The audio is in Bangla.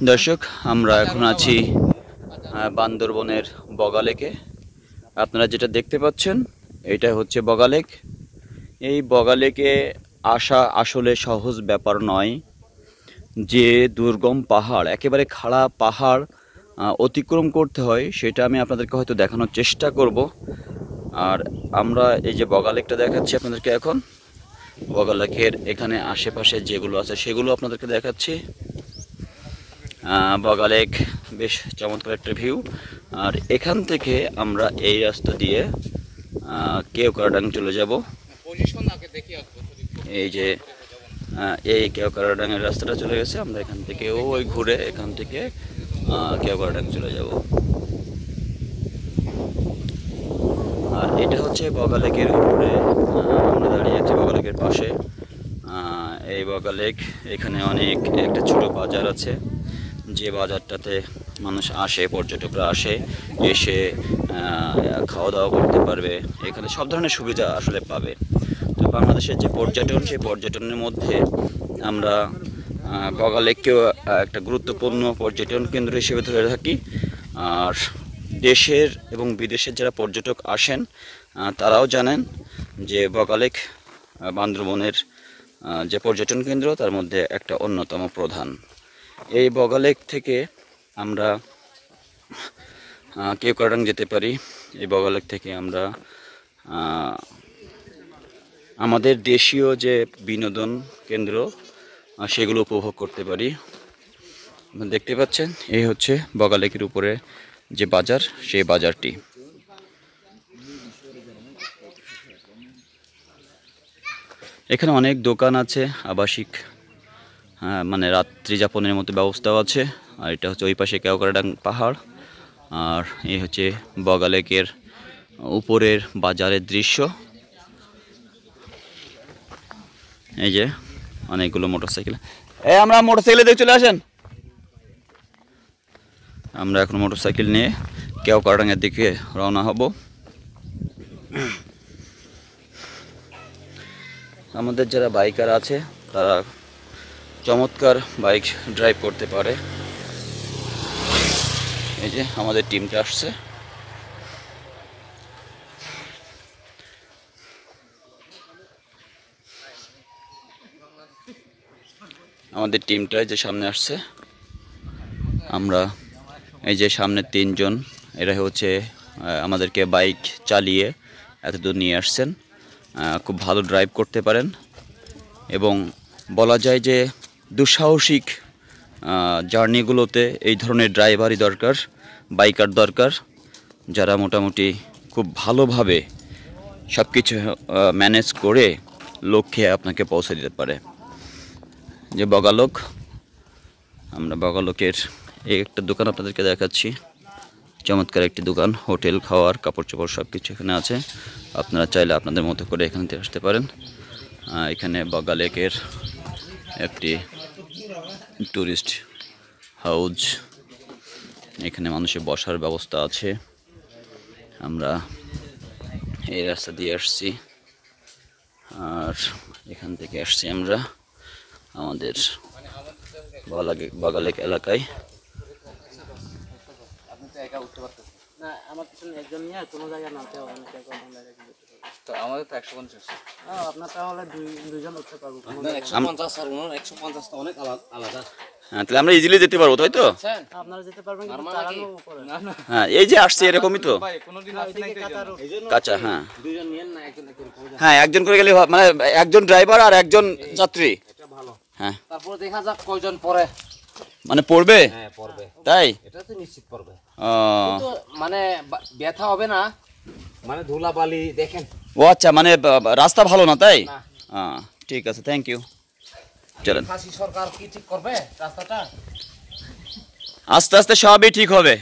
দর্শক, আমরা এখন আছি বান্দরবনের বগা লেকে। আপনারা যেটা দেখতে পাচ্ছেন এটা হচ্ছে বগা লেক। এই বগা লেকে আসা আসলে সহজ ব্যাপার নয়। যে দুর্গম পাহাড়, একেবারে খাড়া পাহাড় অতিক্রম করতে হয়, সেটা আমি আপনাদেরকে হয়তো দেখানোর চেষ্টা করব। আর আমরা এই যে বগা লেকটা দেখাচ্ছি আপনাদেরকে এখন, বগা লেকের এখানে আশেপাশে যেগুলো আছে সেগুলো আপনাদেরকে দেখাচ্ছি। বগা লেক বেশ চমৎকার একটা ভিউ। আর এখান থেকে আমরা এই রাস্তা দিয়ে কেওক্রাডাং চলে যাব। এই যে এই কেওক্রাডাংয়ের রাস্তাটা চলে গেছে, আমরা এখান থেকে ওই ঘুরে এখান থেকে কেওক্রাডাং চলে যাব। আর এটা হচ্ছে বগা লেকের উপরে, আমরা দাঁড়িয়ে আছি বগা লেকের পাশে। এই বগা লেক, এখানে অনেক একটা ছোট বাজার আছে, যে বাজারটাতে মানুষ আসে, পর্যটকরা আসে, এসে খাওয়া দাওয়া করতে পারবে। এখানে সব ধরনের সুবিধা আসলে পাবে। তো বাংলাদেশের যে পর্যটন, সেই পর্যটনের মধ্যে আমরা বগা লেককেও একটা গুরুত্বপূর্ণ পর্যটন কেন্দ্র হিসেবে ধরে থাকি। আর দেশের এবং বিদেশের যারা পর্যটক আসেন তারাও জানেন যে বগা লেক বান্দরবনের যে পর্যটন কেন্দ্র তার মধ্যে একটা অন্যতম প্রধান। এই বগা লেক থেকে আমরা কেওক্রাডাং যেতে পারি। এই বগা লেক থেকে আমরা আমাদের দেশীয় যে বিনোদন কেন্দ্র সেগুলো উপভোগ করতে পারি। দেখতে পাচ্ছেন এই হচ্ছে বগা লেকের উপরে যে বাজার, সেই বাজারটি। এখানে অনেক দোকান আছে, আবাসিক মানে রাত্রি যাপনের মতো ব্যবস্থাও আছে। আর এটা হচ্ছে ওই পাশে কেওক্রাডাং পাহাড়, আর এই হচ্ছে বগা লেকের উপরের বাজারের দৃশ্য। এই যে অনেকগুলো মোটরসাইকেল, আমরা মোটরসাইকেলে দেখে চলে আসেন। আমরা এখন মোটরসাইকেল নিয়ে কেওক্রাডাংয়ের দিকে রওনা হব। আমাদের যারা বাইকার আছে তারা চমৎকার বাইক ড্রাইভ করতে পারে। এই যে আমাদের টিমটা আসছে। আমাদের টিমটা যে সামনে আসছে, আমরা এই যে সামনে তিনজন, এরা হচ্ছে আমাদেরকে বাইক চালিয়ে এতদূর নিয়ে আসছেন। খুব ভালো ড্রাইভ করতে পারেন এবং বলা যায় যে দুঃসাহসিক জার্নিগুলোতে এই ধরনের ড্রাইভারই দরকার, বাইকার দরকার, যারা মোটামুটি খুব ভালোভাবে সব কিছু ম্যানেজ করে লক্ষ্যে আপনাকে পৌঁছে দিতে পারে। যে বগা লেক, আমরা বগা লেকের এই একটা দোকান আপনাদেরকে দেখাচ্ছি, চমৎকার একটি দোকান, হোটেল, খাওয়ার, কাপড় চোপড় সব কিছু এখানে আছে। আপনারা চাইলে আপনাদের মতো করে এখান থেকে আসতে পারেন। এখানে বগা লেকের একটি টুরিস্ট হাউস, এখানে মানুষের বসার ব্যবস্থা আছে। আমরা এই রাস্তা দিয়ে আসছি, আর এখান থেকে আসছি আমরা আমাদের বগা লেক এলাকায়। আমাদের তো 150, আপনার তাহলে দুইজন উঠতে পারবো। 150 আর 150 তো অনেক আলাদা। হ্যাঁ, তাহলে আমরা ইজিলি যেতে পারবো, তাই তো? আপনারা যেতে পারবেন, হ্যাঁ এই যে আসছে এরকমই তো কাঁচা। হ্যাঁ দুইজন নিয়েন না, হ্যাঁ একজন করে গেলে, মানে একজন ড্রাইভার আর একজন যাত্রী। হ্যাঁ, তারপর দেখা যাক কয়জন পরে, মানে পড়বে। হ্যাঁ পড়বে, তাই এটা তো নিশ্চিত পড়বে। কিন্তু মানে ব্যথা হবে না, মানে ধুলাবালি দেখেন। ও আচ্ছা, মানে রাস্তা ভালো না, তাই? ঠিক আছে, থ্যাংক ইউ। চলেন, সরকার কি ঠিক করবে রাস্তাটা, আস্তে আস্তে সবই ঠিক হবে।